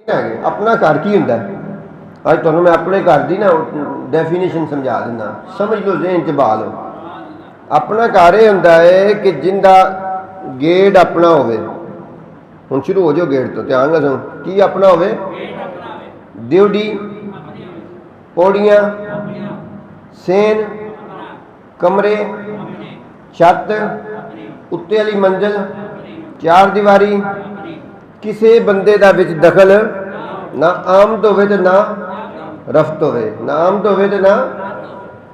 अपना घर की हुंदा है। अज तुहानूं मैं अपने घर की ना डेफिनेशन समझा दिना, समझ लो, ज़हन च बहा लो। अपना घर यह हुंदा है कि जिंदा गेट अपना होवे। हुण शुरू हो जाओ गेट तो, ध्यान नाल सुनो। की अपना होवे? ड्यूटी, पौड़ियां, सेन, कमरे, छत, उत्ते वाली मंजिल, चार दीवारी, किसी बंदे दा विच दखल ना आमद होवे ते ना रफ्त होवे, ना आमद होवे ते ना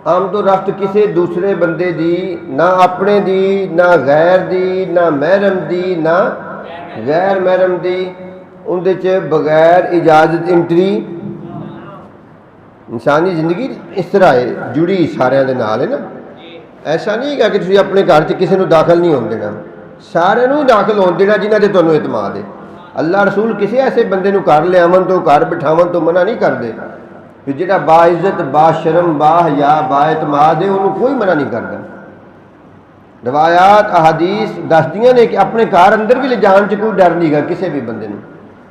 आमद रफ्त किसी दूसरे बंदे दी, ना अपने दी, ना गैर दी, ना महरम दी, ना गैर महरम दी, उंदे च बगैर इजाजत एंट्री। इंसानी जिंदगी इस तरह है, जुड़ी सारिਆਂ ਦੇ ਨਾਲ है ना। ऐसा नहीं है कि तुसीं अपने घर च किसी को दाखिल नहीं होने देना, सारिਆਂ ਨੂੰ दाखिल होने देना जिन्हां ते तुहानूं इतमाद है। अल्लाह रसूल किसी ऐसे बंदे को घर लियावन तो, घर बिठावन तो मना नहीं करते। भी जिहड़ा बाइज्जत, बाशरम, बाहया, बाएतमाद है, उन्होंने कोई मना नहीं करता। रवायात अहादीस दसदियां ने कि अपने घर अंदर भी ले जान च कोई डर नहीं गा किसी भी बंदे नूं,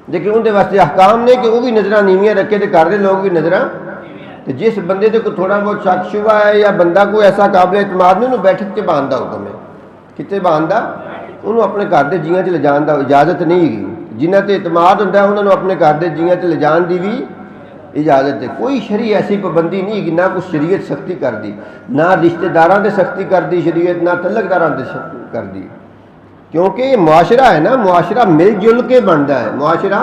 लेकिन उनके वास्ते अहकाम ने कि वह भी नज़र नीवियां रखे तो घर के लोग भी नज़र। तो जिस बंदे को थोड़ा बहुत शक शुबा है या बंदा कोई ऐसा काबिल इतमाद नहीं, उन्होंने बैठक से बहान का हुक्म है। कितने बहान का? उन्होंने अपने घर के जियां च ले जाने की इजाजत नहीं है। जिन्हां ते इतमाद हुंदा उन्होंने अपने घर के जियां च ले जाने की भी इजाजत है। कोई शरी ऐसी पाबंदी नहीं कि ना कुछ शरीयत सख्ती कर दी, ना रिश्तेदारां ते सख्ती कर दी शरीयत, ना तलकदारां ते कर दी। क्योंकि मुआशरा है ना, मुआशरा मिलजुल के बनता है मुआशरा।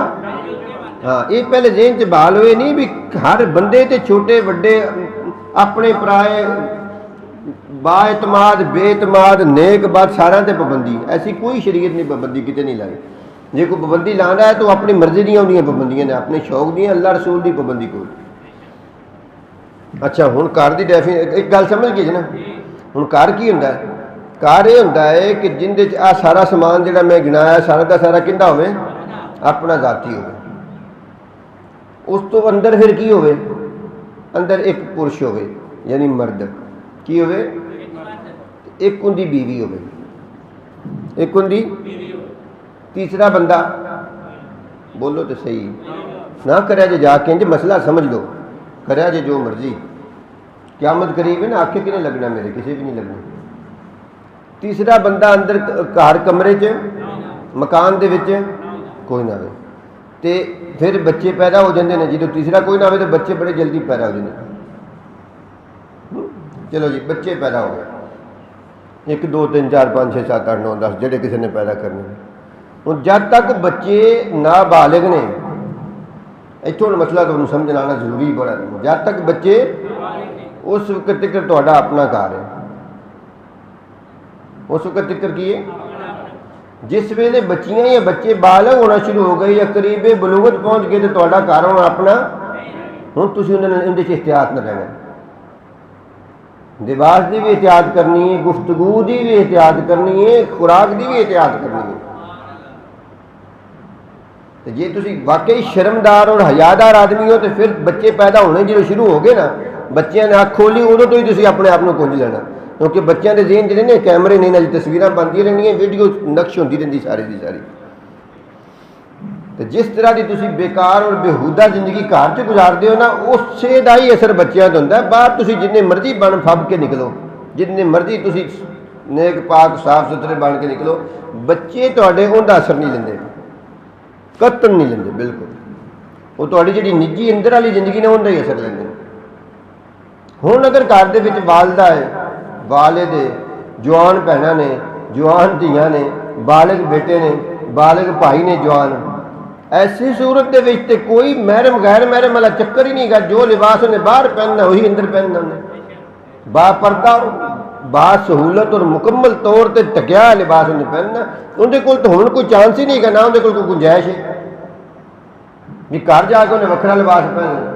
हाँ, ये पहले जेहन च बहाल होए नहीं भी हर बंदे ते छोटे वड्डे, अपने पराए, बाएतमाद, बेतमाद, नेक बात, सारा ते पाबंदी। ऐसी कोई शरीयत नहीं पाबंदी किते नहीं लाई। जे कोई पाबंदी लाना है तो अपनी मर्जी दी पाबंदियां ने, अपने शौक दी, अल्लाह रसूल की पाबंदी कोई। अच्छा, हुण घर की एक गल समझ गए ना। हुण घर की हुंदा है? घर ये हुंदा है कि जिंदे च आ सारा समान जिहड़ा मैं गिनाया सारा का सारा किंदा होवे? अपना जाती होवे। उस तो अंदर फिर की होवे? अंदर एक पुरुष होवे, यानी मर्द। की होवे? एक उनकी बीवी होवे, एक उनकी तीसरा बंदा। बोलो तो सही ना, करा जे जाके इंज मसला समझ लो, करा जे जो मर्जी, क़यामत करीब है ना, आखे कि नहीं लगना मेरे, किसी भी नहीं लगना। तीसरा बंदा अंदर घर कमरे च, मकान दे विच कोई ना हो, तो फिर बच्चे पैदा हो जाते हैं। जो तीसरा कोई ना हो तो बच्चे बड़े जल्दी पैदा हो जाते। चलो जी, बच्चे पैदा हो गए, 1 2 3 4 5 6 7 8 9 10 जेडे किसी ने पैदा करने। हूँ जब तक बच्चे नाबालिग ने, इतों मसला तुहानूं समझना आना जरूरी बड़ा। जब तक बच्चे, उस वक्त तक तुहाडा अपना घर है। उस वक्त तक की है? जिस वेले बच्चियां या बच्चे बालग होना शुरू हो गए या करीबे बलूगत पहुँच गए तो तुहाडा घर होना अपना। हुण तुसीं उन्हें एहतियात न रहना, लिबास की भी एहतियात करनी है, गुफ्तगू की भी एहतियात करनी है, खुराक की भी एहतियात करनी है। तो जे तुसी वाकई शर्मदार और हयादार आदमी हो तो फिर बच्चे पैदा होने जो शुरू हो गए ना, बच्चों ने अख खोली उदों तो ही तुसी अपने आप को कुंज लेना। क्योंकि बच्चों के जेहन जिहड़े ने कैमरे नहीं ना, तस्वीरां बनती रहनियां, वीडियो नक्श होती रहती सारी की सारी। तो जिस तरह की तुसी बेकार और बेहूदा जिंदगी घर च गुजारते हो ना, उसे का ही असर बच्चों पर होंदा है। बाहर तुसी जिन्ने मर्जी बन फब के निकलो, जिन्ने मर्जी तुसी नेक पाक साफ सुथरे बन के निकलो, बच्चे तुहाडे उहदा असर नहीं लेंदे, कतन नहीं लेंदे बिल्कुल। वो तुहाडी जिहड़ी निजी अंदर वाली जिंदगी ने उहदा ही असर लेंदे। हुण अगर घर दे विच वालदा है, वालिद है, जवान भैणां ने, जवान धीआं ने, बालिग बेटे ने, बालिग भाई ने जवान, ऐसी सूरत दे विच ते कोई महरम गैर महरम वाला चक्कर ही नहीं गा। जो लिबास उन्हें बाहर पहनना वही अंदर पहनना उन्हें, बापर्दा बासहूलत और मुकम्मल तौर पर ढकिया लिबास उन्हें पहनना। उनके कोल तो हुण कोई चांस ही नहीं गा, ना उनके कोल कोई गुंजाइश है भी घर जाके उन्हें वखरा लिबास पहनना।